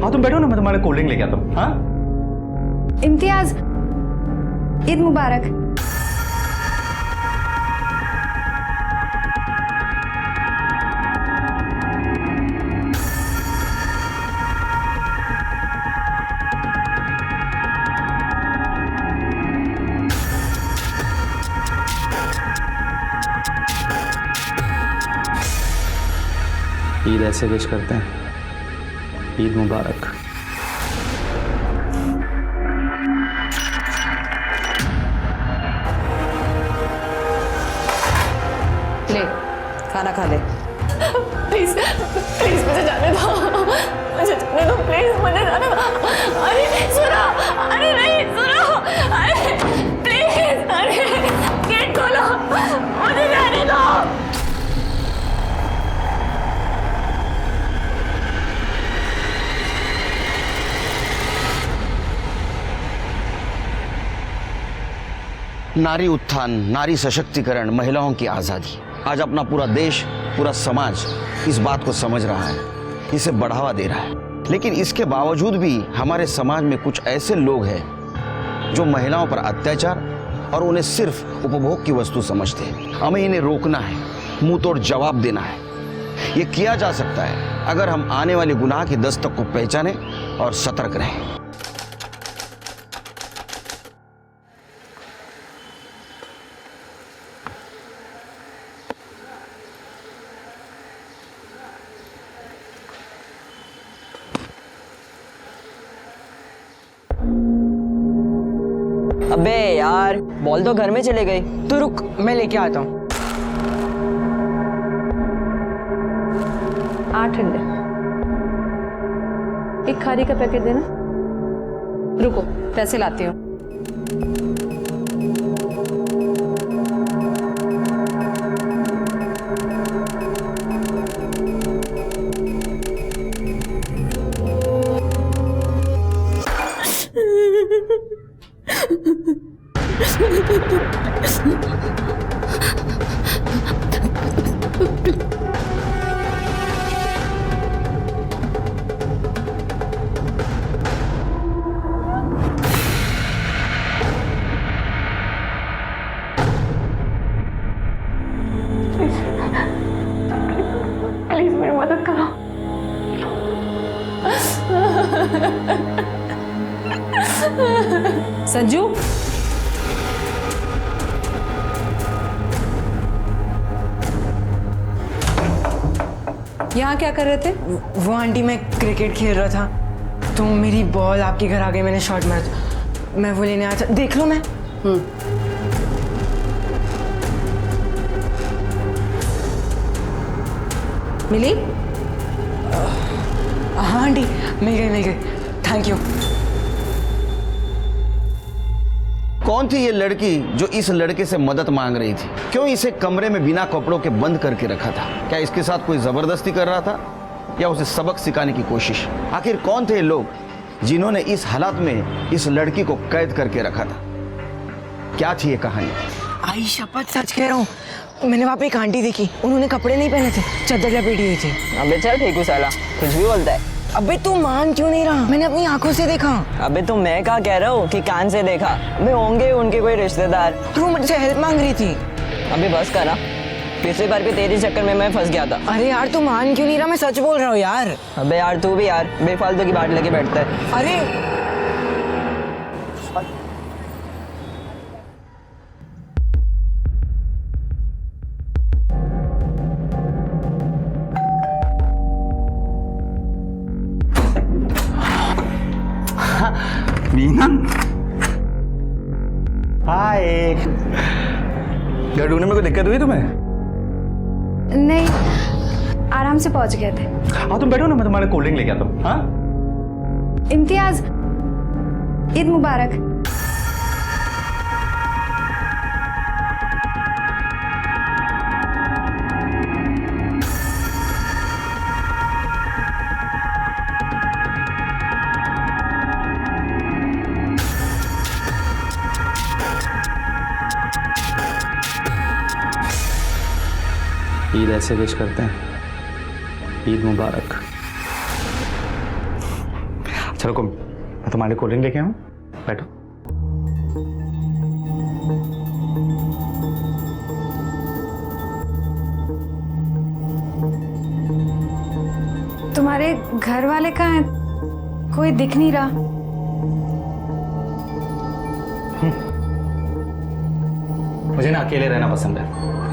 हाँ तुम बैठो ना, मैं तुम्हारे कोल्ड ड्रिंक लेके आता हूँ। हाँ इम्तियाज, ईद मुबारक। ईद ऐसे विश करते हैं, ईद मुबारक। ले खाना खा ले। प्लीज प्लीज मुझे जाने दो, मुझे जाने दो, प्लीज मुझे जाने दो। अरे सुनो, अरे नहीं सुनो, अरे प्लीज, अरे गेट खोलो, मुझे जाने दो। नारी उत्थान, नारी सशक्तिकरण, महिलाओं की आज़ादी, आज अपना पूरा देश, पूरा समाज इस बात को समझ रहा है, इसे बढ़ावा दे रहा है। लेकिन इसके बावजूद भी हमारे समाज में कुछ ऐसे लोग हैं जो महिलाओं पर अत्याचार और उन्हें सिर्फ उपभोग की वस्तु समझते हैं। हमें इन्हें रोकना है, मुंह तोड़ जवाब देना है। ये किया जा सकता है अगर हम आने वाले गुनाह की दस्तक को पहचानें और सतर्क रहें। अबे यार, बॉल तो घर में चले गई। तू रुक, मैं लेके आता हूँ। 8 अंडे, एक खारी का पैकेट देना। रुको, पैसे लाती हूँ। प्लीज मेरी मदद करो। संजू, यहाँ क्या कर रहे थे? वो आंटी, मैं क्रिकेट खेल रहा था तो मेरी बॉल आपके घर आ गई, मैंने शॉट मारा, मैं वो लेने आया था। देख लो मैं। मिली? हाँ आंटी, मिल गई। Thank you. कौन थी ये लड़की जो इस लड़के से मदद मांग रही थी? क्यों इसे कमरे में बिना कपड़ों के बंद करके रखा था? क्या इसके साथ कोई जबरदस्ती कर रहा था या उसे सबक सिखाने की कोशिश? आखिर कौन थे लोग जिन्होंने इस हालात में इस लड़की को कैद करके रखा था? क्या थी ये कहानी? आई शपथ सच कह रहा हूँ, मैंने वहाँ पे एक आंटी देखी, उन्होंने कपड़े नहीं पहने थे, चादर लपेटी हुई थी। अबे चल ठीक हूँ साला, कुछ भी बोलता है। अबे तू मान क्यों नहीं रहा? मैंने अपनी आंखों से देखा। अबे तो मैं क्या कह रहा हूँ कि कान से देखा। अबे होंगे उनके कोई रिश्तेदार। और वो मुझसे हेल्प मांग रही थी। अबे बस करा, पिछली बार भी तेरी चक्कर में मैं फंस गया था। अरे यार तू मान क्यों नहीं रहा? मैं सच बोल रहा हूँ यार। अबे यार तू भी यार बेफालतू की बात लेके बैठता है। अरे मीना, हाय। घर ढूंढने में कोई दिक्कत हुई तुम्हें? नहीं, आराम से पहुंच गए थे। हाँ तुम बैठो ना, मैं तुम्हारे कोल्ड ड्रिंक लेके आता हूँ। हाँ इम्तियाज, ईद मुबारक। ईद ऐसे विश करते हैं, ईद मुबारक। अच्छा रुको, मैं तुम्हारे लिए कोल्ड ड्रिंक लेके आऊँ, बैठो। तुम्हारे घर वाले कहाँ हैं? कोई दिख नहीं रहा। मुझे ना अकेले रहना पसंद है,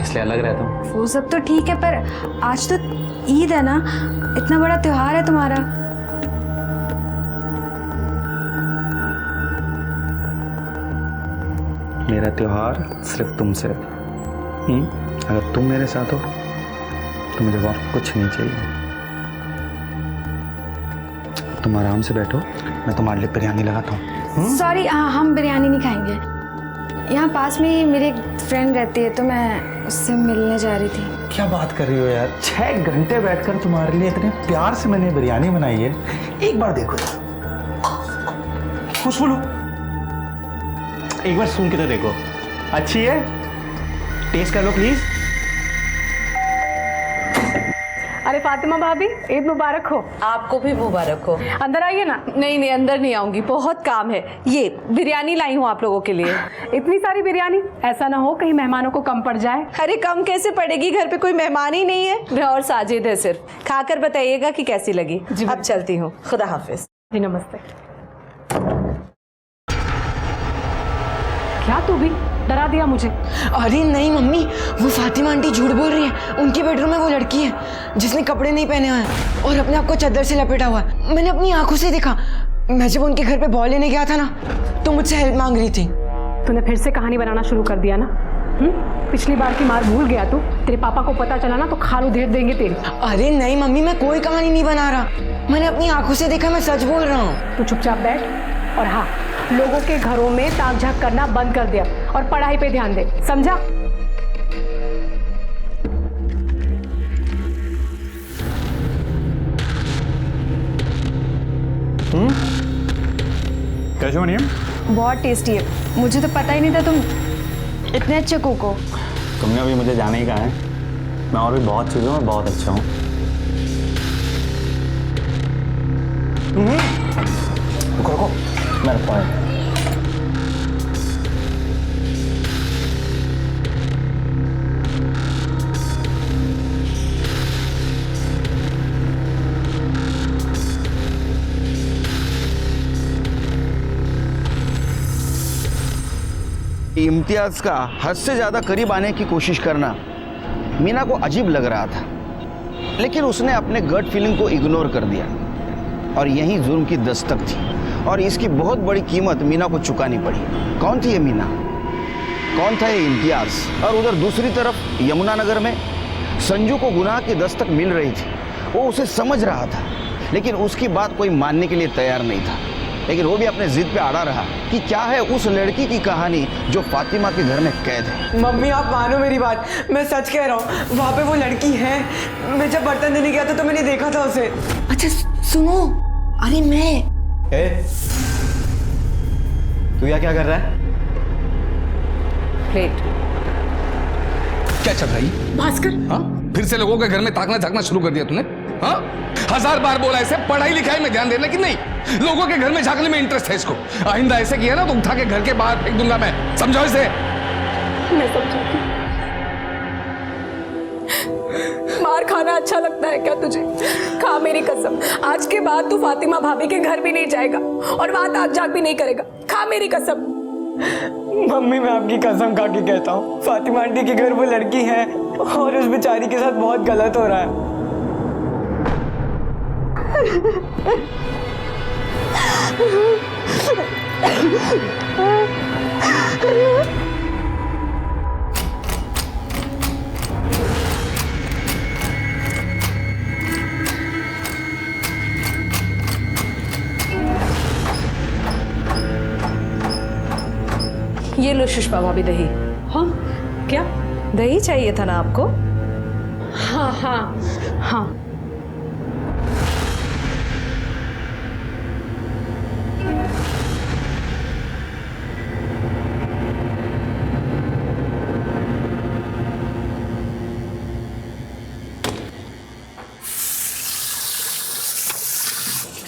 इसलिए अलग रहता हूँ। वो सब तो ठीक है, पर आज तो ईद है ना, इतना बड़ा त्योहार है तुम्हारा। मेरा त्योहार सिर्फ तुमसे है। अगर तुम मेरे साथ हो तो मुझे और कुछ नहीं चाहिए। तुम आराम से बैठो, मैं तुम्हारे लिए बिरयानी लगाता हूँ। सॉरी, हम बिरयानी नहीं खाएंगे। यहाँ पास में ही मेरी एक फ्रेंड रहती है, तो मैं उससे मिलने जा रही थी। क्या बात कर रही हो यार, 6 घंटे बैठकर तुम्हारे लिए इतने प्यार से मैंने बिरयानी बनाई है। एक बार देखो, खुशबू लो, एक बार सुन के तो देखो, अच्छी है, टेस्ट कर लो प्लीज। अरे फातिमा भाभी, ईद मुबारक हो। आपको भी मुबारक हो। अंदर आइए ना। नहीं नहीं, अंदर नहीं आऊंगी, बहुत काम है। ये बिरयानी लाई हूँ आप लोगों के लिए। इतनी सारी बिरयानी, ऐसा ना हो कहीं मेहमानों को कम पड़ जाए। अरे कम कैसे पड़ेगी, घर पे कोई मेहमान ही नहीं है, मैं और साजिद है सिर्फ। खाकर बताइएगा कि कैसी लगी। अब चलती हूँ, खुदा हाफिज। जी नमस्ते। क्या तू भी डरा दिया मुझे। अरे नहीं मम्मी, वो फातिमा आंटी झूठ बोल रही है। उनके बेडरूम में वो लड़की है जिसने कपड़े नहीं पहने हुए हैं और अपने आप को चादर से लपेटा हुआ है। मैंने अपनी आंखों से देखा। मैं जब उनके घर पे बॉल लेने गया था ना, तो मुझसे हेल्प मांग रही थी। तूने फिर से कहानी बनाना शुरू कर दिया ना। पिछली बार की मार भूल गया तू। तेरे पापा को पता चला ना तो खाल उधेड़ देंगे तेरी। अरे नहीं मम्मी, मैं कोई कहानी नहीं बना रहा। मैंने अपनी आंखों से देखा, मैं सच बोल रहा हूँ। तू चुपचाप बैठ और हाँ, लोगों के घरों में ताक झाक करना बंद कर दिया और पढ़ाई पे ध्यान दे, समझा? कैसे बनी है? बहुत टेस्टी है। मुझे तो पता ही नहीं था तुम इतने अच्छे कुक हो। तुमने अभी मुझे जाने ही कहा है, मैं और भी बहुत चीज़ों में बहुत अच्छा हूँ। रुको रुको, मैं रखता हूँ। इम्तियाज का हद से ज़्यादा करीब आने की कोशिश करना मीना को अजीब लग रहा था, लेकिन उसने अपने गट फीलिंग को इग्नोर कर दिया और यही जुर्म की दस्तक थी और इसकी बहुत बड़ी कीमत मीना को चुकानी पड़ी। कौन थी ये मीना? कौन था ये इम्तियाज? और उधर दूसरी तरफ यमुनानगर में संजू को गुनाह की दस्तक मिल रही थी। वो उसे समझ रहा था, लेकिन उसकी बात कोई मानने के लिए तैयार नहीं था। लेकिन वो भी अपने जिद पे अड़ा रहा कि क्या है उस लड़की की कहानी जो फातिमा के घर में कैद है। मम्मी आप मानो मेरी बात, मैं सच कह रहा हूँ, वहाँ पे वो लड़की है। मैं जब बर्तन देने गया था तो मैंने देखा था उसे। अच्छा सुनो, अरे मैं तू यहाँ क्या कर रहा है? प्लेट क्या चल रही है? भास्कर, हाँ, फिर से लोगों के घर में ताकना झाकना शुरू कर दिया तूने? हाँ, 1000 बार बोला ऐसे पढ़ाई लिखाई में ध्यान देना कि नहीं, लोगों के घर में झांकने में इंटरेस्ट है इसको। आइंदा ऐसे किया ना तो उठा के घर के बाहर फेंक दूंगा मैं, समझो इसे। मैं समझाती। मार खाना अच्छा लगता है क्या तुझे? खा मेरी कसम, आज के बाद तू फातिमा भाभी के घर भी नहीं जाएगा और वहां ताक झाक भी नहीं करेगा। खा मेरी कसम। मम्मी मैं आपकी कसम खा के कहता हूँ, फातिमा आंटी के घर वो लड़की है और उस बेचारी के साथ बहुत गलत हो रहा है। ये लो सुषमा भाभी दही। हाँ क्या दही चाहिए था ना आपको? हाँ हाँ हाँ।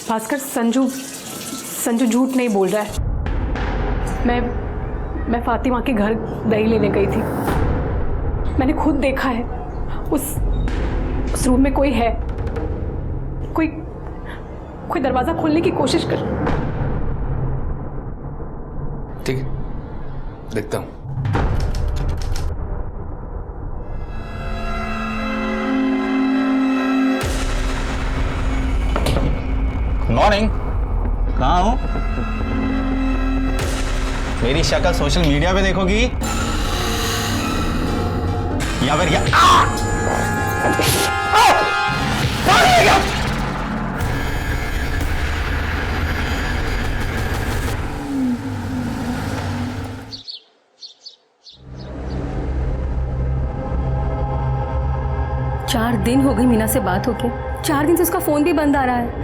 भास्कर, संजू संजू झूठ नहीं बोल रहा है। मैं फातिमा के घर दही लेने गई थी। मैंने खुद देखा है, उस रूम में कोई है, कोई दरवाजा खोलने की कोशिश कर। ठीक है, देखता हूं। मॉर्निंग। कहाँ हो? मेरी शक्ल सोशल मीडिया पे देखोगी या फिर क्या? 4 दिन हो गए मीना से बात होके। 4 दिन से उसका फोन भी बंद आ रहा है।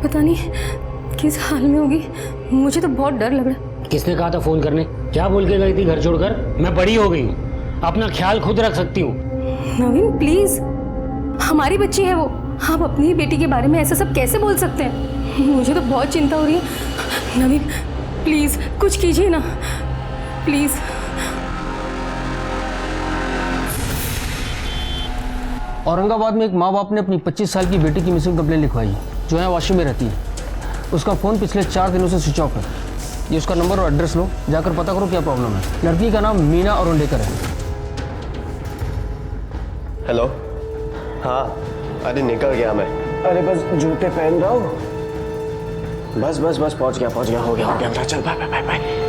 पता नहीं किस हाल में होगी। मुझे तो बहुत डर लग रहा है। किसने कहा था फोन करने? क्या बोल के गई थी घर छोड़कर? मैं बड़ी हो गई हूँ, अपना ख्याल खुद रख सकती हूँ। नवीन प्लीज, हमारी बच्ची है वो। आप अपनी ही बेटी के बारे में ऐसा सब कैसे बोल सकते हैं? मुझे तो बहुत चिंता हो रही है। नवीन प्लीज कुछ कीजिए ना, प्लीज। औरंगाबाद में एक माँ बाप ने अपनी 25 साल की बेटी की मिसिंग कंप्लेंट लिखवाई है, जो है वाशी में रहती है। उसका फ़ोन पिछले 4 दिनों से स्विच ऑफ है। ये उसका नंबर और एड्रेस लो, जाकर पता करो क्या प्रॉब्लम है। लड़की का नाम मीना अरुंडेकर है। हेलो। हाँ, अरे निकल गया मैं। अरे बस जूते पहन रहा हूँ। बस पहुँच गया, हो गया। चल बाय।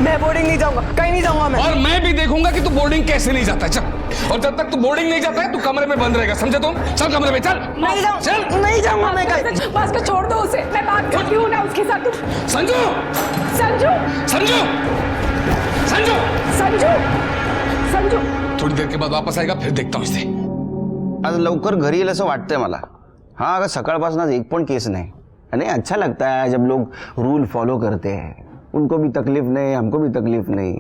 मैं बोर्डिंग नहीं जाऊंगा, कहीं नहीं जाऊंगा मैं। और मैं भी देखूंगा कि तू बोर्डिंग कैसे नहीं जाता है। चल, और जब तक तू बोर्डिंग नहीं जाता है तू कमरे में बंद रहेगा, समझे तुम? चल कमरे में चल। नहीं जाऊंगा मैं कहीं। बस कर, छोड़ दो उसे। मैं बात करती हूँ ना उसके साथ। संजू। थोड़ी देर के बाद वापस आएगा, फिर देखता हूँ इसे। आज लवकर घरी येईल असं वाटतंय मला। हाँ, अगर सकाळपासून आज एक पण केस नाही। नहीं, अच्छा लगता है जब लोग रूल फॉलो करते हैं। उनको भी तकलीफ नहीं, हमको भी तकलीफ नहीं।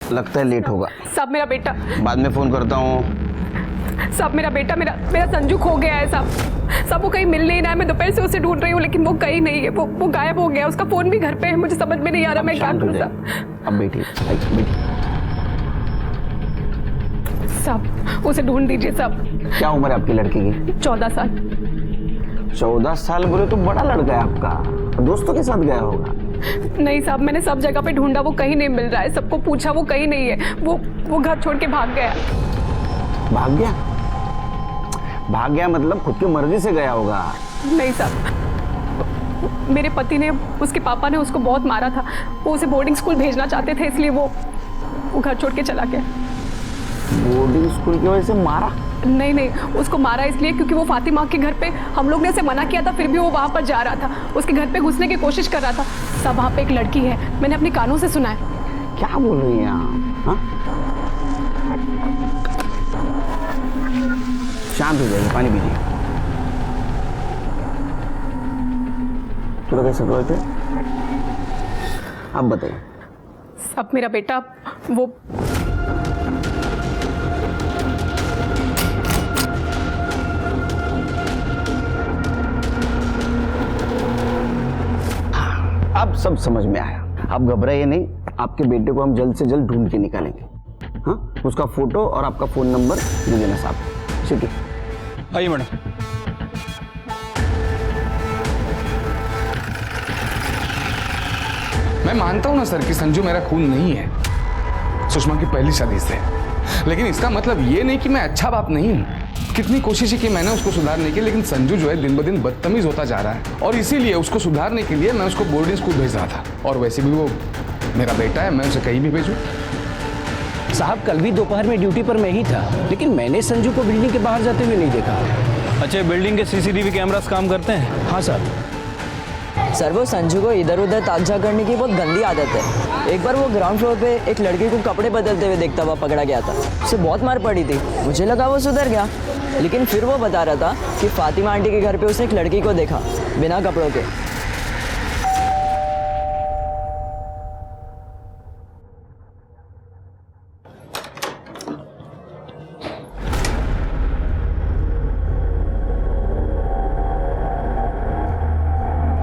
लगता है लेट होगा। सब मेरा बेटा। बाद में फोन करता हूँ। सब मेरा बेटा, मेरा संजू खो गया है। सब वो कहीं मिल नहीं रहा है। मैं दोपहर से उसे ढूंढ रही हूँ, लेकिन वो कहीं नहीं है। वो गायब हो गया। उसका फोन भी घर पे है। मुझे समझ में नहीं आ रहा मैं क्या करूँ। अब बैठिए। सब उसे ढूंढ दीजिए। सब। क्या उम्र है आपकी लड़की की? 14 साल। 14 साल बोले तो बड़ा लड़का है आपका। दोस्तों के साथ गया होगा। नहीं साहब, मैंने सब जगह पे ढूंढा, वो कहीं नहीं मिल रहा है। सबको पूछा, वो कहीं नहीं है। वो घर छोड़ के भाग गया। भाग गया मतलब खुद की मर्जी से गया होगा। नहीं साहब, मेरे पति ने, उसके पापा ने उसको बहुत मारा था। वो उसे बोर्डिंग स्कूल भेजना चाहते थे, इसलिए वो घर छोड़ के चला गया। बोर्डिंग स्कूल की वजह से मारा? नहीं, उसको मारा इसलिए क्योंकि वो फातिमा के घर पे, हम लोग ने उसे मना किया था, फिर भी वो वहाँ पर जा रहा था। उसके घर पे घुसने की कोशिश कर रहा था। सब वहाँ पे एक लड़की है, मैंने अपने कानों से सुना है। क्या बोल रही हैं आप? शांत हो जाइए, पानी पीजिए। थोड़ा कैसे बोलते? आप बताइए। सब मेरा बेटा, वो अब सब समझ में आया। आप घबराइए नहीं, आपके बेटे को हम जल्द से जल्द ढूंढ के निकालेंगे। हाँ, उसका फोटो और आपका फोन नंबर दे देना साहब। ठीक है, आइए मैडम। मैं मानता हूं ना सर कि संजू मेरा खून नहीं है, सुषमा की पहली शादी से। लेकिन इसका मतलब ये नहीं कि मैं अच्छा बाप नहीं हूं। कितनी कोशिश की मैंने उसको सुधारने की, लेकिन संजू जो है दिन ब दिन बदतमीज होता जा रहा है। और इसीलिए उसको सुधारने के लिए मैं उसको बोर्डिंग स्कूल भेज रहा था। और वैसे भी वो मेरा बेटा है, मैं उसे कहीं भी भेजूं। साहब, कल भी दोपहर में ड्यूटी पर मैं ही था, लेकिन मैंने संजू को बिल्डिंग के बाहर जाते हुए नहीं देखा। अच्छा, बिल्डिंग के CCTV कैमरास काम करते हैं? हाँ साहब। सर वो संजू को इधर उधर ताकझा करने की बहुत गंदी आदत है। एक बार वो ग्राउंड फ्लोर पे एक लड़की को कपड़े बदलते हुए देखता हुआ पकड़ा गया था। उसे बहुत मार पड़ी थी। मुझे लगा वो सुधर गया, लेकिन फिर वो बता रहा था कि फातिमा आंटी के घर पे उसने एक लड़की को देखा बिना कपड़ों के।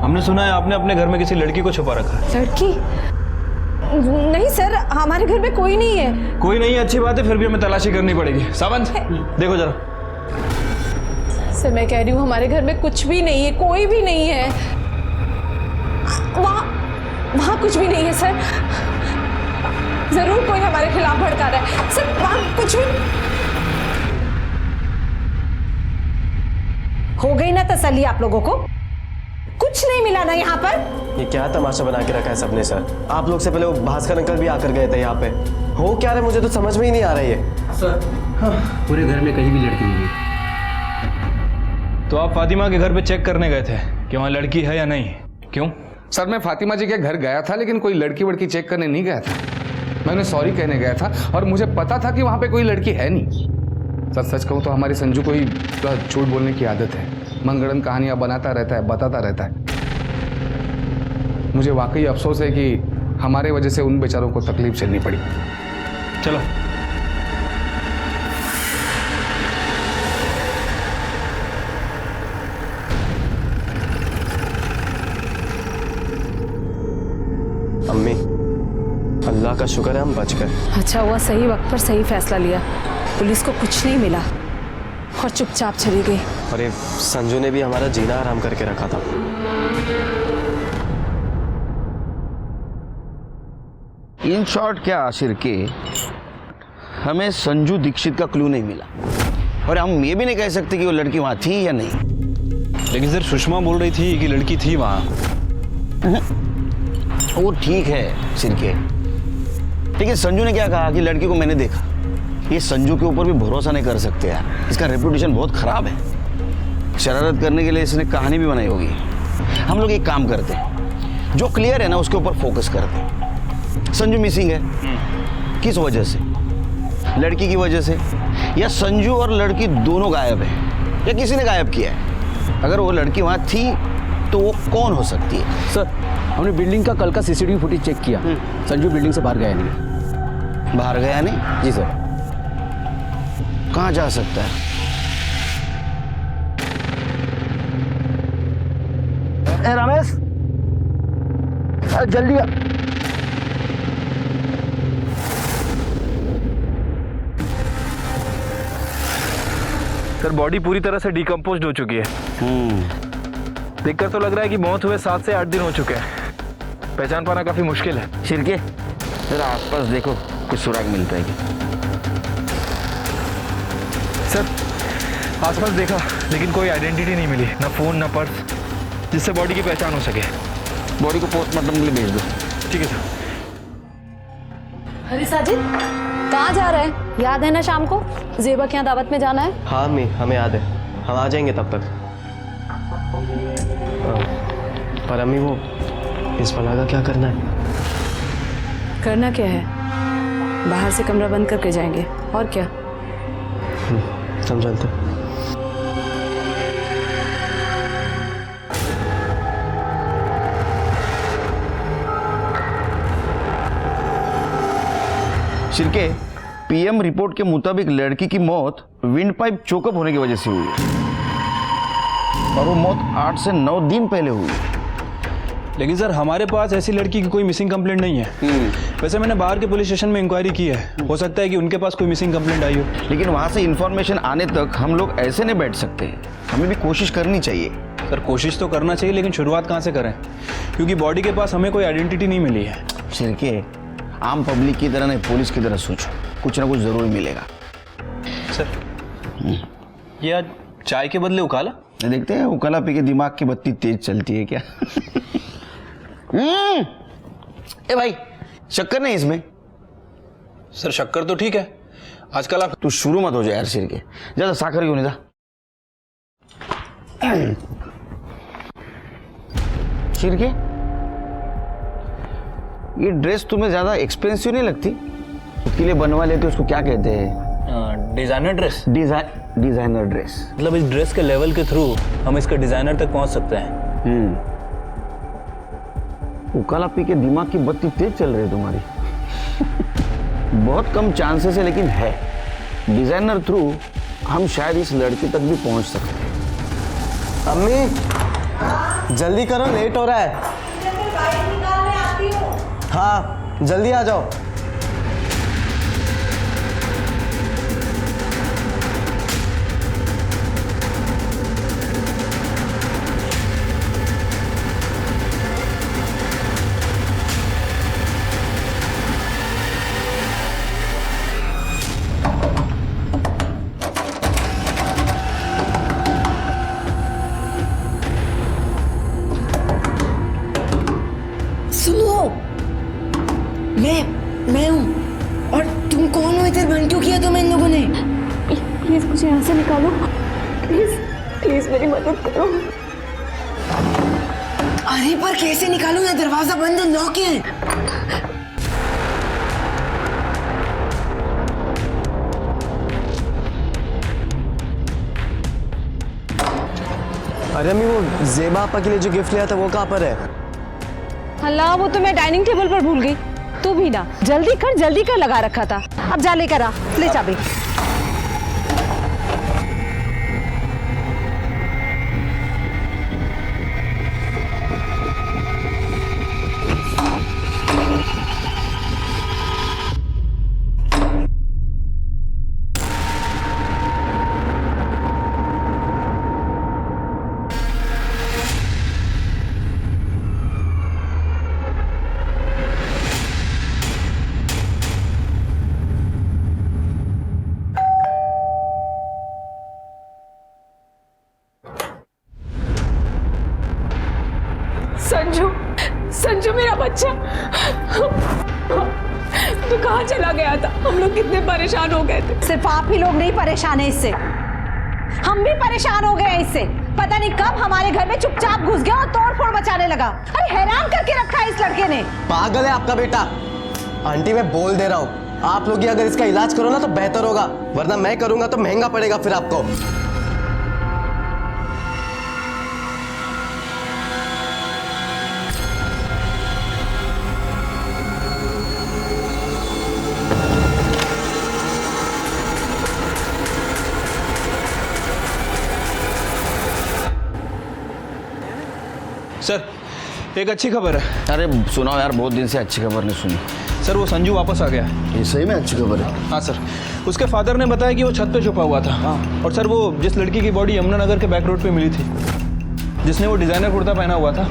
हमने सुना है आपने अपने घर में किसी लड़की को छुपा रखा है। लड़की? नहीं सर, हमारे घर में कोई नहीं है। कोई नहीं है, अच्छी बात है, फिर भी हमें तलाशी करनी पड़ेगी। सावंत देखो जरा। सर मैं कह रही हूँ हमारे घर में कुछ भी नहीं है, कोई भी नहीं है। वहाँ कुछ भी नहीं है सर। जरूर कोई हमारे खिलाफ भड़का रहा है सर। वहाँ कुछ भी। हो गई ना तसल्ली आप लोगों को? कुछ नहीं मिला ना यहाँ पर? ये क्या तमाशा बना के रखा है सबने सर? आप लोग से पहले वो भास्कर अंकल भी आकर गए थे यहाँ पे। हो क्या रहा है मुझे तो समझ में ही नहीं आ रही है सर। हाँ, पूरे घर में कहीं भी लड़की नहीं है। तो आप फातिमा के घर पे चेक करने गए थे कि वहाँ लड़की है या नहीं? क्यों? सर मैं फातिमा जी के घर गया था, लेकिन कोई लड़की वड़की चेक करने नहीं गया था। मैं उन्हें सॉरी कहने गया था और मुझे पता था कि वहाँ पे कोई लड़की है नहीं। सर सच कहूँ तो हमारे संजू को ही झूठ बोलने की आदत है। मनगढ़ंत कहानियां बनाता रहता है, बताता रहता है। मुझे वाकई अफसोस है कि हमारे वजह से उन बेचारों को तकलीफ झेलनी पड़ी। चलो अम्मी, अल्लाह का शुक्र है हम बच गए। अच्छा हुआ सही वक्त पर सही फैसला लिया। पुलिस को कुछ नहीं मिला और चुपचाप चली गई। और ये संजू ने भी हमारा जीना आराम करके रखा था। इन शॉर्ट क्या आशिर के हमें संजू दीक्षित का क्लू नहीं मिला और हम ये भी नहीं कह सकते कि वो लड़की वहां थी या नहीं। लेकिन सर सुषमा बोल रही थी कि लड़की थी वहां। वो ठीक है सिरके, लेकिन संजू ने क्या कहा कि लड़की को मैंने देखा। ये संजू के ऊपर भी भरोसा नहीं कर सकते यार, इसका रेपुटेशन बहुत खराब है। शरारत करने के लिए इसने कहानी भी बनाई होगी। हम लोग एक काम करते हैं, जो क्लियर है ना उसके ऊपर फोकस करते हैं। संजू मिसिंग है, किस वजह से? लड़की की वजह से, या संजू और लड़की दोनों गायब है, या किसी ने गायब किया है? अगर वो लड़की वहां थी तो वो कौन हो सकती है? सर हमने बिल्डिंग का कल का सीसीटीवी फुटेज चेक किया। संजू बिल्डिंग से बाहर गया नहीं। बाहर गया नहीं? जी सर। कहाँ जा सकता है? रमेश जल्दी आ। सर बॉडी पूरी तरह से डिकम्पोज हो चुकी है। देखकर तो लग रहा है कि मौत हुए 7 से 8 दिन हो चुके हैं। पहचान पाना काफी मुश्किल है। शिरके जरा आसपास देखो, कुछ सुराग मिलता है क्या? सर आसपास देखा लेकिन कोई आइडेंटिटी नहीं मिली, ना फोन ना पर्स जिससे बॉडी की पहचान हो सके। बॉडी को पोस्टमार्टम के लिए भेज दो। ठीक है सर। अरे साजिद कहाँ जा रहा है? याद है ना शाम को जेबा के यहाँ दावत में जाना है? हाँ अम्मी, हमें याद है, हम आ जाएंगे तब तक। पर अम्मी वो इस बला का क्या करना है? करना क्या है? बाहर से कमरा बंद करके जाएंगे और क्या। समझाते। शिरके पीएम रिपोर्ट के मुताबिक लड़की की मौत विंड पाइप चोकअप होने की वजह से हुई है और वो मौत 8 से 9 दिन पहले हुई है। लेकिन सर हमारे पास ऐसी लड़की की कोई मिसिंग कंप्लेंट नहीं है। वैसे मैंने बाहर के पुलिस स्टेशन में इंक्वायरी की है, हो सकता है कि उनके पास कोई मिसिंग कंप्लेंट आई हो। लेकिन वहां से इंफॉर्मेशन आने तक हम लोग ऐसे नहीं बैठ सकते, हमें भी कोशिश करनी चाहिए। सर कोशिश तो करना चाहिए, लेकिन शुरुआत कहाँ से करें? क्योंकि बॉडी के पास हमें कोई आइडेंटिटी नहीं मिली है। शिरके आम पब्लिक की तरह नहीं, पुलिस की तरह सोचो, कुछ ना कुछ जरूर मिलेगा। सर ये आज चाय के बदले उकाला? देखते हैं उकाला पी के दिमाग की बत्ती तेज चलती है क्या? ए भाई शक्कर नहीं इसमें? सर शक्कर तो ठीक है, आजकल आप तू शुरू मत हो जाए यार सिर के, ज्यादा साकर क्यों नहीं था? चीर के? ये ड्रेस तुम्हें ज्यादा एक्सपेंसिव नहीं लगती? उसके लिए बनवा लेते, उसको क्या कहते हैं? Designer dress. Designer dress. मतलब इस ड्रेस के लेवल के थ्रू हम इसके डिज़ाइनर तक पहुंच सकते हैं। उकाला पी के दिमाग की बत्ती तेज चल रही है तुम्हारी। बहुत कम चांसेस है, लेकिन है। डिजाइनर थ्रू हम शायद इस लड़की तक भी पहुंच सकते हैं। अम्मी जल्दी करो, लेट हो रहा है। हाँ जल्दी आ जाओ। सुनो, मैं हूँ। और तुम कौन हो? इधर बंद क्यों किया तुम्हें इन लोगों ने? प्लीज मुझे यहाँ से निकालो, प्लीज प्लीज मेरी मदद करो। अरे पर कैसे निकालूं? ये दरवाजा बंद है, लॉक है। अरे अम्मी वो ज़ेबा आपा के लिए जो गिफ्ट लिया था वो कहाँ पर है? अल्लाह, वो तो मैं डाइनिंग टेबल पर भूल गई। तू भी ना जल्दी कर लगा रखा था। अब जा लेकर आ, ले चाबी। संजू मेरा बच्चा, तू कहाँ चला गया था? हम लोग कितने परेशान हो गए थे। सिर्फ आप ही लोग नहीं परेशान है इससे, हम भी परेशान हो गए हैं इससे। पता नहीं कब हमारे घर में चुपचाप घुस गया और तोड़फोड़ मचाने लगा। अरे हैरान करके रखा है इस लड़के ने। पागल है आपका बेटा। आंटी मैं बोल दे रहा हूँ, आप लोग ये अगर इसका इलाज करो ना तो बेहतर होगा, वरना मैं करूंगा तो महंगा पड़ेगा फिर आपको। सर एक अच्छी खबर है। अरे सुनाओ यार, बहुत दिन से अच्छी खबर नहीं सुनी। सर वो संजू वापस आ गया है। ये सही में अच्छी खबर है? हाँ सर, उसके फादर ने बताया कि वो छत पे छुपा हुआ था। हाँ। और सर वो जिस लड़की की बॉडी यमुनानगर के बैक रोड पे मिली थी, जिसने वो डिज़ाइनर कुर्ता पहना हुआ था,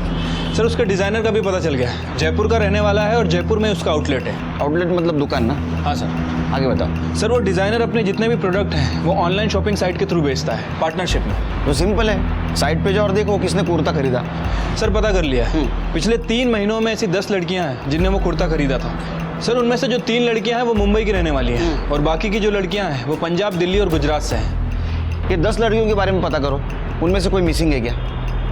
सर उसके डिज़ाइनर का भी पता चल गया। जयपुर का रहने वाला है और जयपुर में उसका आउटलेट है। आउटलेट मतलब दुकान ना? हाँ सर। आगे बताओ। सर वो डिज़ाइनर अपने जितने भी प्रोडक्ट हैं वो ऑनलाइन शॉपिंग साइट के थ्रू बेचता है, पार्टनरशिप में। तो सिंपल है, साइट पे जाओ और देखो किसने कुर्ता खरीदा। सर पता कर लिया, पिछले 3 महीनों में ऐसी 10 लड़कियां हैं जिनने वो कुर्ता खरीदा था। सर उनमें से जो 3 लड़कियां हैं वो मुंबई की रहने वाली हैं और बाकी की जो लड़कियां हैं वो पंजाब, दिल्ली और गुजरात से हैं। ये 10 लड़कियों के बारे में पता करो, उनमें से कोई मिसिंग है क्या?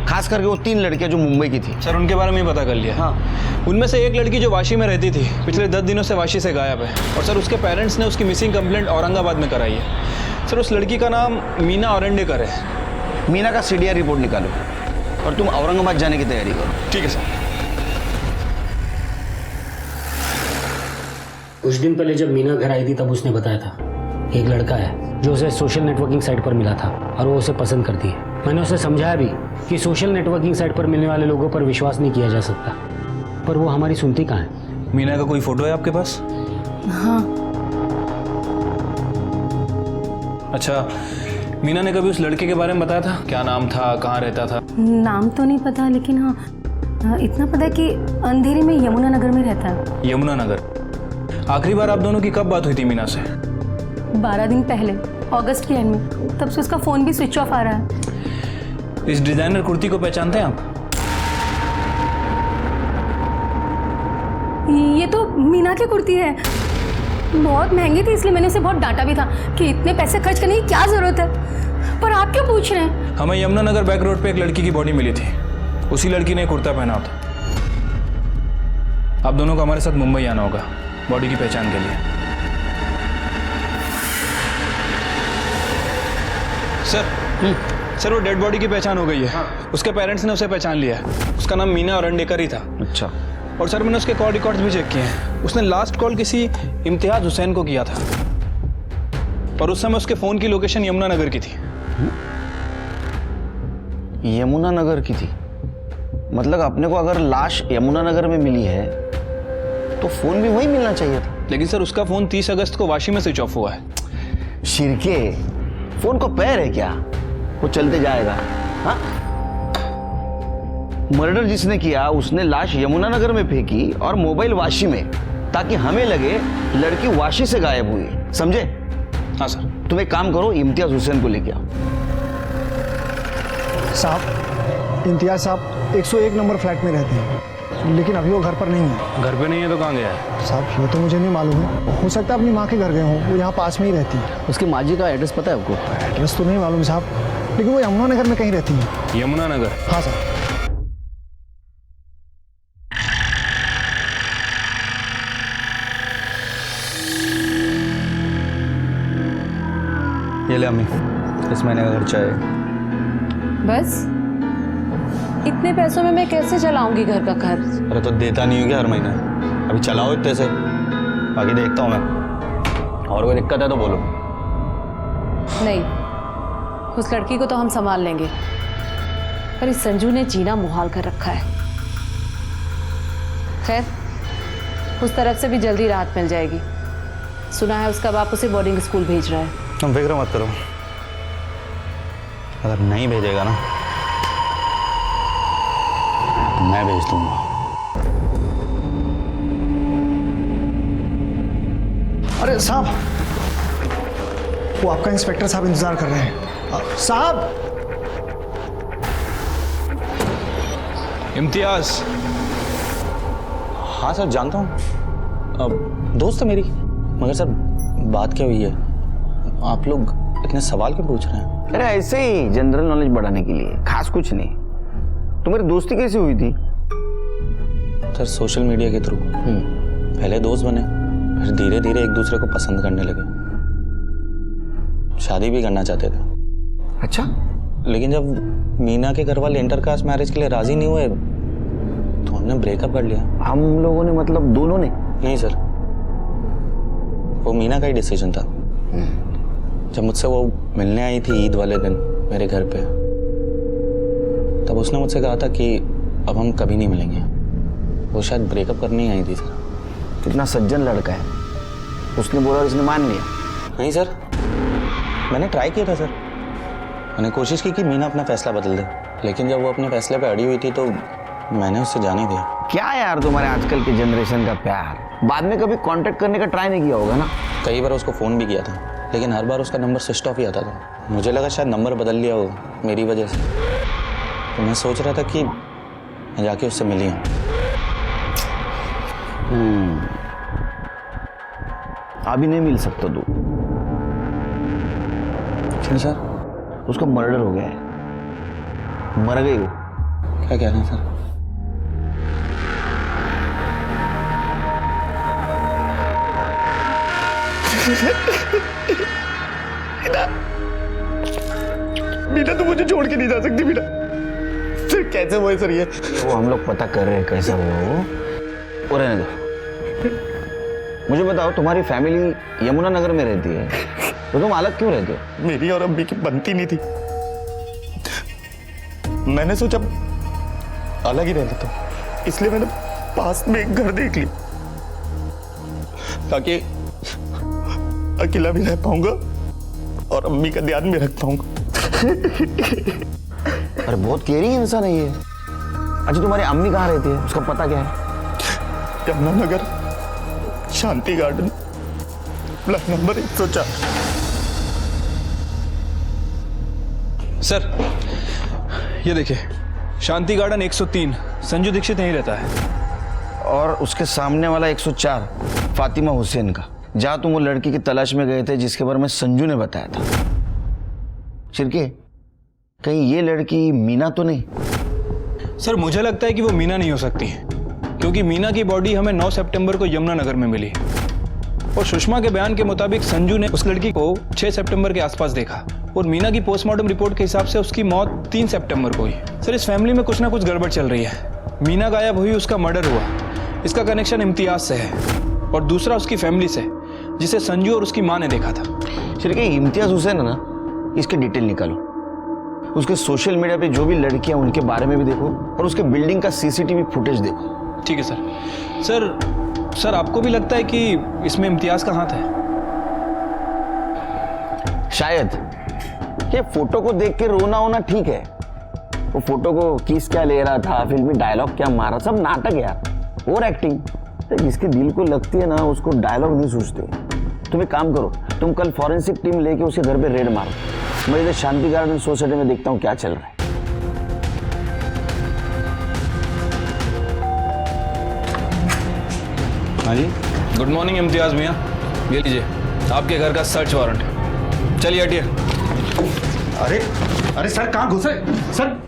खास करके वो 3 लड़कियां जो मुंबई की थी। सर उनके बारे में पता कर लिया। हाँ। उनमें से एक लड़की जो वाशी में रहती थी, पिछले 10 दिनों से वाशी से गायब है और सर उसके पेरेंट्स ने उसकी मिसिंग कंप्लेंट औरंगाबाद में कराई है। सर उस लड़की का नाम मीना औरंडेकर है। मीना का CDR रिपोर्ट निकालो और तुम औरंगाबाद जाने की तैयारी करो। ठीक है सर। कुछ दिन पहले जब मीना घर आई थी तब उसने बताया था एक लड़का है जो उसे सोशल नेटवर्किंग साइट पर मिला था और वो उसे पसंद करती है। मैंने उसे समझाया भी कि सोशल नेटवर्किंग साइट पर मिलने वाले लोगों पर विश्वास नहीं किया जा सकता, पर वो हमारी सुनती कहाँ है। मीना का कोई फोटो है आपके पास? हाँ। अच्छा, मीना ने कभी उस लड़के के बारे में बताया था? क्या नाम था, कहाँ रहता था? नाम तो नहीं पता, लेकिन हाँ इतना पता है कि अंधेरी में यमुनानगर में रहता है। यमुनानगर। आखिरी बार आप दोनों की कब बात हुई थी मीना से? 12 दिन पहले, अगस्त के एंड में। तब से उसका फ़ोन भी स्विच ऑफ आ रहा है। इस डिजाइनर कुर्ती को पहचानते हैं आप? ये तो मीना की कुर्ती है। बहुत महंगी थी, इसलिए मैंने उसे बहुत डांटा भी था कि इतने पैसे खर्च करने की क्या जरूरत है। पर आप क्यों पूछ रहे हैं? हमें यमुनानगर बैक रोड पे एक लड़की की बॉडी मिली थी उसी लड़की ने कुर्ता पहना था। आप दोनों को हमारे साथ मुंबई आना होगा बॉडी की पहचान के लिए। सर वो डेड बॉडी की पहचान हो गई है। उसके पेरेंट्स ने उसे पहचान लिया है। उसका नाम मीना अरंडेकर ही था। अच्छा। और सर मैंने उसके कॉल रिकॉर्ड्स भी चेक किए हैं। उसने लास्ट कॉल किसी इम्तियाज हुसैन को किया था और उस समय उसके फोन की लोकेशन यमुना नगर की थी। यमुना नगर की थी? मतलब अपने को अगर लाश यमुना नगर में मिली है तो फोन भी वही मिलना चाहिए था। लेकिन सर उसका फोन 30 अगस्त को वाशी में स्विच ऑफ हुआ है। शिरके, फोन को पैर है क्या? वो चलते जाएगा। हाँ, मर्डर जिसने किया उसने लाश यमुना नगर में फेंकी और मोबाइल वाशी में, ताकि हमें लगे लड़की वाशी से गायब हुई। समझे? हाँ सर। तुम एक काम करो, इम्तियाज हुसैन को लेके आओ। साहब, इम्तियाज साहब 101 नंबर फ्लैट में रहते हैं, लेकिन अभी वो घर पर नहीं है। घर पे नहीं है तो कहाँ गया है? साहब ये तो मुझे नहीं मालूम है, हो सकता है अपनी माँ के घर गए हों। वो यहाँ पास में ही रहती है। उसकी माँ जी का एड्रेस पता है आपको? एड्रेस तो नहीं मालूम साहब, लेकिन वो यमुना नगर में कहीं रहती है। यमुना नगर? हाँ सर। ये ले अम्मी, इस महीने का खर्चा है। बस इतने पैसों में मैं कैसे चलाऊंगी घर का खर्च? अरे तो देता नहीं हो क्या हर महीने? अभी चलाओ इतने से, बाकी देखता हूँ मैं। और कोई दिक्कत है तो बोलो। नहीं, उस लड़की को तो हम संभाल लेंगे, पर इस संजू ने जीना मुहाल कर रखा है। खैर, उस तरफ से भी जल्दी राहत मिल जाएगी। सुना है उसका बाप उसे बोर्डिंग स्कूल भेज रहा है। तुम फिक्र मत करो, अगर नहीं भेजेगा ना तो मैं भेज दूंगा। अरे साहब, वो आपका इंस्पेक्टर साहब इंतजार कर रहे हैं। साहब! इम्तियाज। हाँ सर, जानता हूँ, दोस्त है मेरी। मगर सर बात क्या हुई है? आप लोग इतने सवाल क्यों पूछ रहे हैं? अरे ऐसे ही जनरल नॉलेज बढ़ाने के लिए, खास कुछ नहीं। तुम्हारी दोस्ती कैसे हुई थी? सर सोशल मीडिया के थ्रू। पहले दोस्त बने, फिर धीरे धीरे एक दूसरे को पसंद करने लगे, शादी भी करना चाहते थे। अच्छा। लेकिन जब मीना के घर वाले इंटरकास्ट मैरिज के लिए राजी नहीं हुए तो हमने ब्रेकअप कर लिया। हम लोगों ने मतलब दोनों ने? नहीं सर, वो मीना का ही डिसीजन था। जब मुझसे वो मिलने आई थी ईद वाले दिन मेरे घर पे, तब उसने मुझसे कहा था कि अब हम कभी नहीं मिलेंगे। वो शायद ब्रेकअप करने ही आई थी सर। कितना सज्जन लड़का है। उसने बोला और इसने मान लिया? नहीं सर, मैंने ट्राई किया था सर। मैंने कोशिश की कि मीना अपना फैसला बदल दे, लेकिन जब वो अपने फैसले पे अड़ी हुई थी तो मैंने उससे जाने दिया। क्या यार तुम्हारे आजकल के जनरेशन का प्यार। बाद में कभी कांटेक्ट करने का ट्राई नहीं किया होगा ना? कई बार उसको फ़ोन भी किया था, लेकिन हर बार उसका नंबर स्विच ऑफ ही आता था। मुझे लगा शायद नंबर बदल लिया हो मेरी वजह से, तो मैं सोच रहा था कि मैं जाके उससे मिली हूँ। अभी नहीं मिल सकता तू। क्यों सर? उसका मर्डर हो गया है, मर गई वो। क्या कह रहे हैं सर? मीना तो मुझे छोड़ के नहीं जा सकती। मीना सर कैसे हुआ सर ये? वो हम लोग पता कर रहे हैं कैसा हुआ वो। और रहने दो। मुझे बताओ, तुम्हारी फैमिली यमुना नगर में रहती है तो तुम अलग क्यों रहते हो? मेरी और अम्मी की बनती नहीं थी, मैंने सोचा अलग ही रह लेता हूं, इसलिए मैंने पास में एक घर देख ली ताकि अकेला भी रह पाऊंगा और अम्मी का ध्यान भी रख पाऊंगा। अरे बहुत केयरिंग इंसान है ये। अच्छा तुम्हारी अम्मी कहाँ रहती है? उसका पता क्या है? यमुना नगर, शांति गार्डन, ब्लॉक नंबर 104। सर ये देखिए, शांति गार्डन 103, संजू दीक्षित यहीं रहता है। और उसके सामने वाला 104 फातिमा हुसैन का, जहां तुम वो लड़की की तलाश में गए थे जिसके बारे में संजू ने बताया था। शिरके, कहीं ये लड़की मीना तो नहीं? सर मुझे लगता है कि वो मीना नहीं हो सकती, क्योंकि मीना की बॉडी हमें 9 सितंबर को यमुनानगर में मिली और सुषमा के बयान के मुताबिक संजू ने उस लड़की को 6 सितंबर के आसपास देखा और मीना की पोस्टमार्टम रिपोर्ट के हिसाब से उसकी मौत 3 सितंबर को हुई। सर इस फैमिली में कुछ ना कुछ गड़बड़ चल रही है। मीना गायब हुई, उसका मर्डर हुआ, इसका कनेक्शन इम्तियाज से है और दूसरा उसकी फैमिली से, जिसे संजू और उसकी माँ ने देखा था। फिर इम्तियाज हुसैन है ना, इसके डिटेल निकालो, उसके सोशल मीडिया पे जो भी लड़कियां उनके बारे में भी देखो और उसके बिल्डिंग का सीसीटीवी फुटेज देखो। ठीक है सर। सर आपको भी लगता है कि इसमें इम्तियाज का हाथ है? शायद। ये फोटो को देख के रोना होना ठीक है, वो फोटो को किस क्या ले रहा था, फिल्मी डायलॉग क्या मारा, सब नाटक यार, और एक्टिंग। जिसके दिल को लगती है ना उसको डायलॉग नहीं सोचते। तुम एक काम करो, तुम कल फॉरेंसिक टीम लेके उसके घर पे रेड मारो। मैं इधर शांति गार्डन सोसाइटी में देखता हूँ क्या चल रहा है। हाँ जी, गुड मॉर्निंग इम्तियाज मियाँ, ये लीजिए आपके घर का सर्च वारंट। चलिए हटिए। अरे सर कहाँ घुसे सर?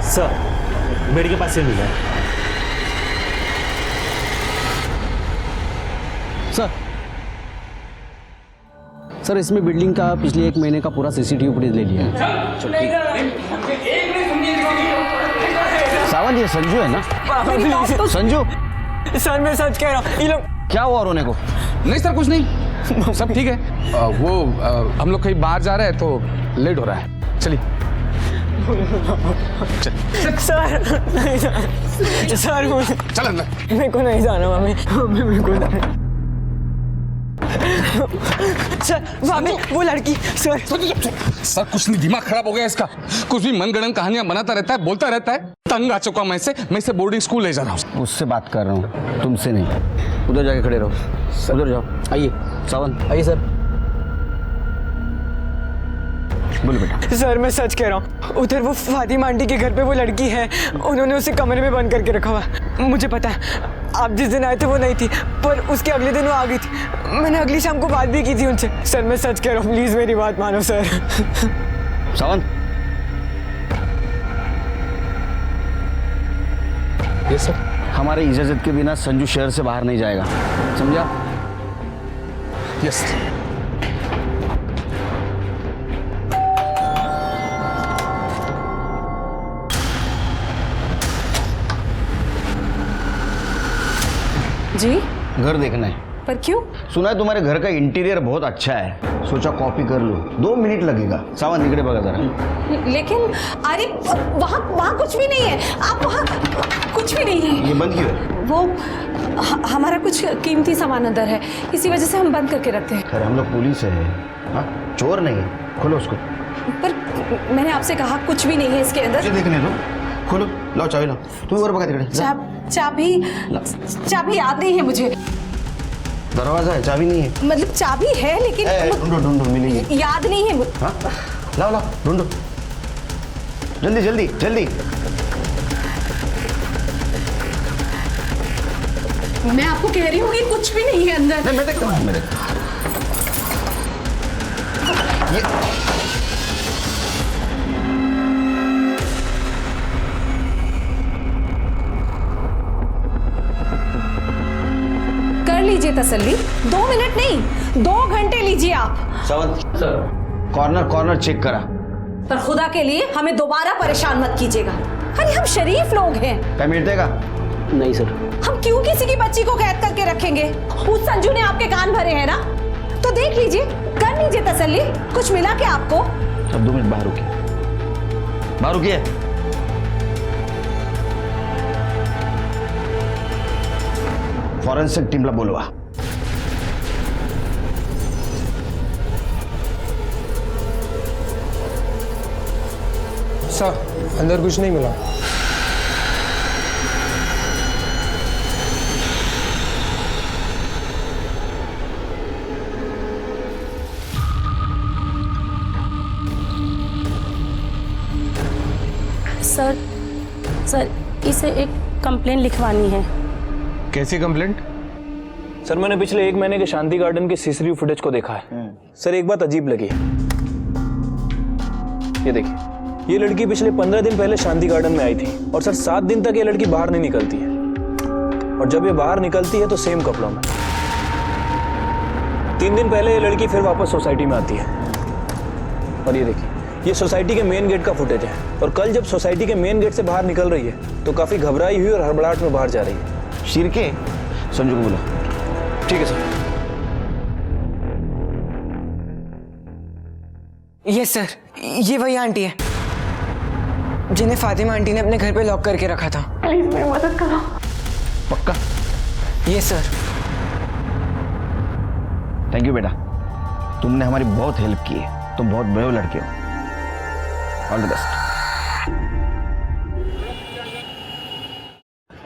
सर बेड के पास से मिला है। सर इसमें बिल्डिंग का पिछले 1 महीने का पूरा सीसीटीवी फुटेज ले लिया है। सावंत ये संजू है ना? संजू सर मैं सच कह रहा हूँ, ये लोग क्या हुआ रोने को? नहीं सर कुछ नहीं, सब ठीक है। वो हम लोग कहीं बाहर जा रहे हैं तो लेट हो रहा है। चलिए। सर चल अंदर। मेरे को नहीं जाना मम्मी, मेरे को नहीं। सर भाभी वो लड़की। सर कुछ नहीं, दिमाग खराब हो गया इसका, कुछ भी मनगढ़ंत कहानियां बनाता रहता है, बोलता रहता है। तंग आ चुका मैं इसे बोर्डिंग स्कूल ले जा रहा हूँ। उससे बात कर रहा हूँ, तुमसे नहीं। उधर जाके खड़े रहो, उधर जाओ। आइए सावंत आइए सर। बोलो बेटा। सर मैं सच कह रहा हूँ, उधर वो फातिमा आंटी के घर पे वो लड़की है, उन्होंने उसे कमरे में बंद करके रखा हुआ। मुझे पता है आप जिस दिन आए थे वो नहीं थी, पर उसके अगले दिन वो आ गई थी। मैंने अगली शाम को बात भी की थी उनसे। सर मैं सच कह रहा हूँ, प्लीज मेरी बात मानो सर। सावंत ये सर, हमारे इजाजत के बिना संजू शहर से बाहर नहीं जाएगा, समझा? यस। जी घर देखना है। पर क्यों? सुना है तुम्हारे घर का इंटीरियर बहुत अच्छा है, सोचा कॉपी कर लो। 2 मिनट लगेगा। सावंत निकले बगा जरा। लेकिन अरे वहाँ कुछ भी नहीं है। आप वहाँ कुछ भी नहीं है। ये बंद क्यों है? वो हमारा कुछ कीमती सामान अंदर है, इसी वजह से हम बंद करके रखते हैं। अरे हम लोग पुलिस है, हाँ चोर नहीं है। खोलो उसको। पर मैंने आपसे कहा कुछ भी नहीं है इसके अंदर। मुझे देखने दो, खोलो। लाओ चाबी लाओ। तुम ऊपर पकड़ चाबी याद नहीं है मुझे। दरवाजा है, चाबी नहीं है। मतलब चाबी है लेकिन ढूंढो मिलेगी। याद नहीं है मुझे। हाँ लाओ ढूंढो, जल्दी। मैं आपको कह रही हूँ कि कुछ भी नहीं है अंदर। मैं देखता हूँ। ये कर लीजिए तसल्ली। 2 मिनट नहीं, 2 घंटे लीजिए आप। सावंत सर, कॉर्नर चेक करा। पर खुदा के लिए हमें दोबारा परेशान मत कीजिएगा। अरे हम शरीफ लोग हैं। क्या मिलतेगा? नहीं सर। हम क्यों किसी की बच्ची को कैद करके रखेंगे? उस संजू ने आपके कान भरे हैं ना, तो देख लीजिए, कर लीजिए तसल्ली। कुछ मिला क्या आपको? अब 2 मिनट बाहर रुकिए। फॉरेंसिक टीमला बोलवा। सर अंदर कुछ नहीं मिला। सर इसे एक कंप्लेन लिखवानी है। कैसी कंप्लेंट? सर मैंने पिछले 1 महीने के शांति गार्डन के सीसीटीवी फुटेज को देखा है। सर एक बात अजीब लगी। ये देखिए, ये लड़की पिछले 15 दिन पहले शांति गार्डन में आई थी और सर 7 दिन तक ये लड़की बाहर नहीं निकलती है, और जब ये बाहर निकलती है तो सेम कपड़ों में। 3 दिन पहले ये लड़की फिर वापस सोसाइटी में आती है, और ये देखिए, ये सोसाइटी के मेन गेट का फुटेज है। और कल जब सोसाइटी के मेन गेट से बाहर निकल रही है तो काफी घबराई हुई और हड़बड़ाहट में बाहर जा रही है। शिरके, संजू को बोला। ठीक है सर। यस सर, ये वही आंटी है जिन्हें फातिमा आंटी ने अपने घर पे लॉक करके रखा था। प्लीज मेरी मदद करो। पक्का? Yes sir. थैंक यू बेटा, तुमने हमारी बहुत हेल्प की है। तुम बहुत ब्रेव लड़के हो। All the best.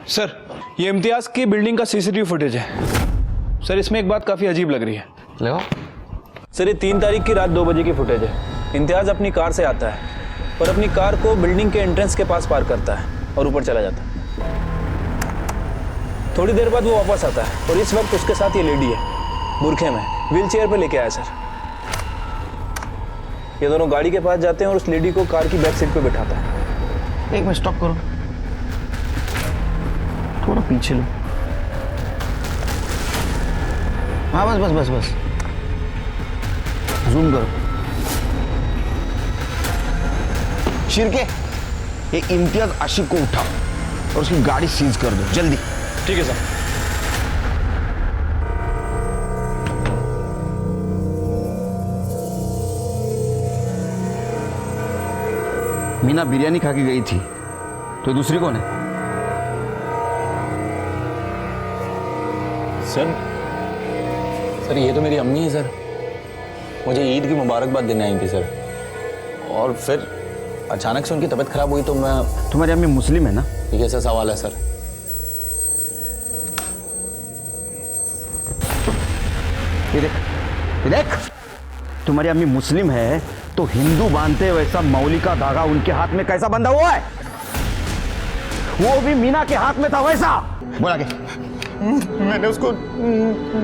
सर ये इम्तियाज की बिल्डिंग का सीसीटीवी फुटेज है। सर इसमें एक बात काफी अजीब लग रही है। लगाओ। सर ये 3 तारीख की रात 2 बजे की फुटेज है। इम्तियाज अपनी कार से आता है और अपनी कार को बिल्डिंग के एंट्रेंस के पास पार्क करता है और ऊपर चला जाता है। थोड़ी देर बाद वो वापस आता है और इस वक्त उसके साथ ये लेडी है, बुरखे में, व्हील चेयर पर लेके आया सर। ये दोनों गाड़ी के पास जाते हैं और उस लेडी को कार की बैक सीट पे बिठाता है। 1 मिनट स्टॉप करो, थोड़ा पीछे लो। हाँ बस बस बस बस, जूम करो। शिरके, ये इम्तियाज आशिक को उठाओ और उसकी गाड़ी सीज कर दो जल्दी। ठीक है सर। मीना बिरयानी खा के गई थी, तो दूसरी कौन है? सर ये तो मेरी अम्मी है सर। मुझे ईद की मुबारकबाद देने आई थी सर, और फिर अचानक से उनकी तबीयत खराब हुई तो मैं। तुम्हारी अम्मी मुस्लिम है ना? ये कैसा सवाल है सर? ये देख, ये देख, तुम्हारी अम्मी मुस्लिम है तो हिंदू बांधते वैसा मौली का धागा उनके हाथ में कैसा बंधा हुआ है? वो भी मीना के हाथ में था वैसा। बोला के मैंने उसको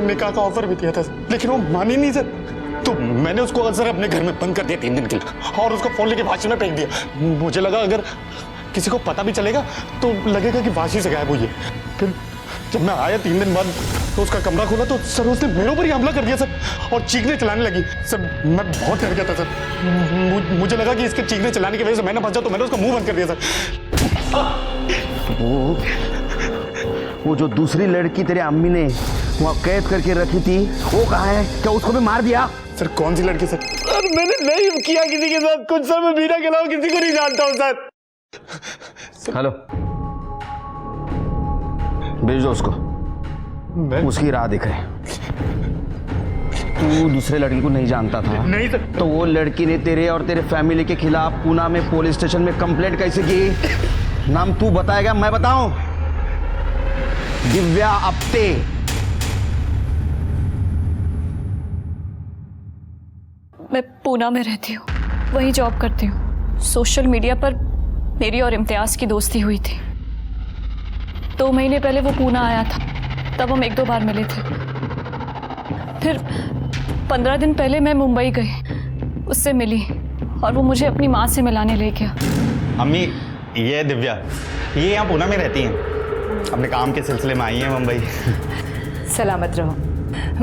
निकाह का ऑफर भी दिया था लेकिन वो मानी नहीं सर। तो मैंने उसको सर अपने घर में बंद कर दिया 3 दिन के लिए और उसको फोन लेके वाशी में फेंक दिया। मुझे लगा अगर किसी को पता भी चलेगा तो लगेगा कि वाशी से गायब हुई है। फिर जब मैं आया 3 दिन बाद तो उसका कमरा खोला तो सर उसने मेरे ऊपर ही हमला कर दिया सर, और चीखने चलाने लगी सर। मैं बहुत डर गया था सर। मुझे लगा कि इसके चीखने चलाने की वजह से मैंने फंसा तो मैंने उसका मुंह बंद कर दिया सर। वो जो दूसरी लड़की तेरे अम्मी ने वहाँ कैद करके रखी थी वो कहाँ है? क्या उसको भी मार दिया? सर कौन सी लड़की सर? सर मैंने नहीं किया किसी के साथ कुछ सर। मैं मीना के अलावा किसी को नहीं जानता हूँ सर। हेलो, भेज दो उसको, उसकी राह दिख रही। तू दूसरे लड़की को नहीं जानता था? नहीं सर। तो वो लड़की ने तेरे और तेरे फैमिली के खिलाफ पूना में पुलिस स्टेशन में कंप्लेंट कैसे की? नाम तू बताएगा मैं बताऊं? दिव्या आप्टे। मैं पूना में रहती हूँ, वहीं जॉब करती हूँ। सोशल मीडिया पर मेरी और इम्तियाज़ की दोस्ती हुई थी। 2 महीने पहले वो पूना आया था, तब हम 1-2 बार मिले थे। फिर 15 दिन पहले मैं मुंबई गई, उससे मिली और वो मुझे अपनी माँ से मिलाने ले गया। अम्मी, ये दिव्या, ये यहाँ पूना में रहती हैं, अपने काम के सिलसिले में आई हैं मुंबई। सलामत रहो।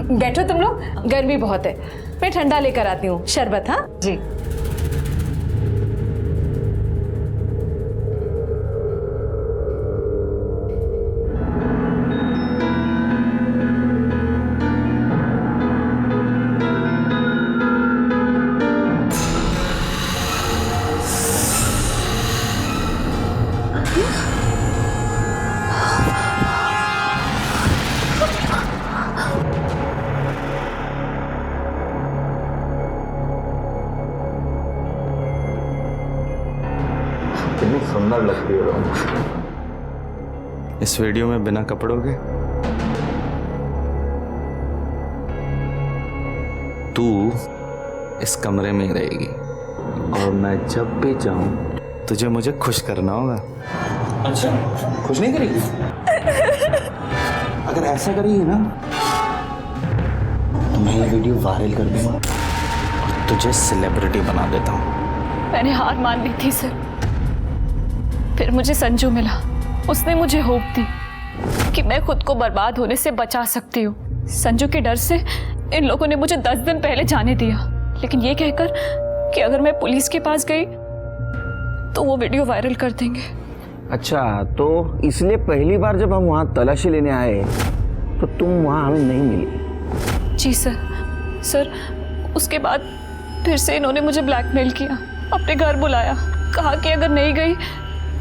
बैठो तुम लोग, गर्मी बहुत है, मैं ठंडा लेकर आती हूँ। शरबत? हाँ जी। कितनी सुंदर लगती हो इस वीडियो में बिना कपड़ों के। तू इस कमरे में ही रहेगी और मैं जब भी जाऊं तुझे मुझे खुश करना होगा। अच्छा, कुछ नहीं करेगी? अगर ऐसा करेगी ना तो मैं ये वीडियो वायरल कर दूंगा और तुझे सेलिब्रिटी बना देता हूँ। मैंने हार मान ली थी सर, फिर मुझे संजू मिला। उसने मुझे होप दी कि मैं खुद को बर्बाद होने से बचा सकती हूँ। संजू के डर से इन लोगों ने मुझे 10 दिन पहले जाने दिया, लेकिन ये कहकर कि अगर मैं पुलिस के पास गई तो वो वीडियो वायरल कर देंगे। अच्छा, तो इसलिए पहली बार जब हम वहाँ तलाशी लेने आए तो तुम वहाँ हमें नहीं मिली? जी सर, उसके बाद फिर से इन्होंने मुझे ब्लैकमेल किया, अपने घर बुलाया, कहा कि अगर नहीं गई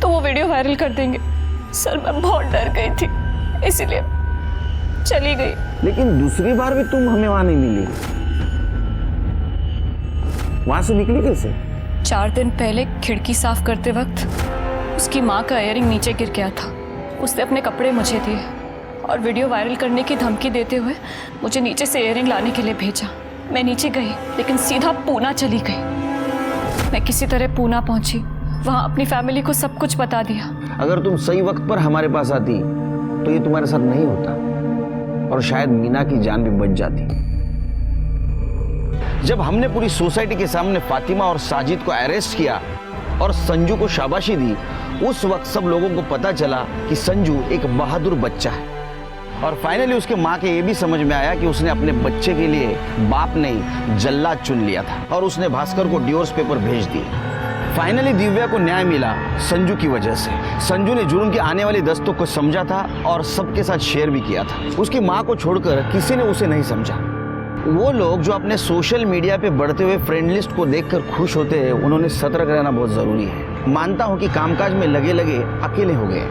तो वो वीडियो वायरल कर देंगे। सर मैं बहुत डर गई थी, इसीलिए चली गई। लेकिन दूसरी बार भी तुम हमें वहाँ नहीं मिली, वहाँ से निकली कैसे? 4 दिन पहले खिड़की साफ करते वक्त उसकी माँ का इयररिंग नीचे गिर गया था। उसने अपने कपड़े मुझे दिए और वीडियो वायरल करने की धमकी देते हुए मुझे नीचे से इयररिंग लाने के लिए भेजा। मैं नीचे गई लेकिन सीधा पूना चली गई। मैं किसी तरह पूना पहुंची, वहाँ अपनी फैमिली को सब कुछ बता दिया। अगर तुम सही वक्त पर हमारे पास आती तो ये तुम्हारे साथ नहीं होता और शायद मीना की जान भी बच जाती। जब हमने पूरी सोसाइटी के सामने फातिमा और साजिद को अरेस्ट किया और संजू को शाबाशी दी, उस वक्त सब लोगों को पता चला कि संजू एक बहादुर बच्चा है। और फाइनली उसके माँ के ये भी समझ में आया कि उसने अपने बच्चे के लिए बाप नहीं जल्लाद चुन लिया था और उसने भास्कर को डिवोर्स पेपर भेज दिए। फाइनली दिव्या को न्याय मिला संजू की वजह से। संजू ने जुर्म की आने वाली दस्तों को समझा था और सबके साथ शेयर भी किया था। उसकी माँ को छोड़कर किसी ने उसे नहीं समझा। वो लोग जो अपने सोशल मीडिया पे बढ़ते हुए फ्रेंड लिस्ट को देखकर खुश होते हैं, उन्होंने सतर्क रहना बहुत जरूरी है। मानता हूँ कि कामकाज में लगे लगे अकेले हो गए,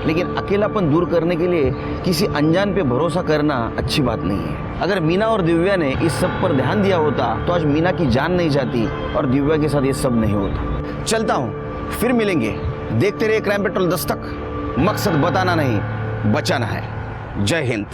लेकिन अकेलापन दूर करने के लिए किसी अनजान पे भरोसा करना अच्छी बात नहीं है। अगर मीना और दिव्या ने इस सब पर ध्यान दिया होता तो आज मीना की जान नहीं जाती और दिव्या के साथ ये सब नहीं होता। चलता हूँ, फिर मिलेंगे। देखते रहिए क्राइम पेट्रोल दस्तक। मकसद बताना नहीं, बचाना है। जय हिंद।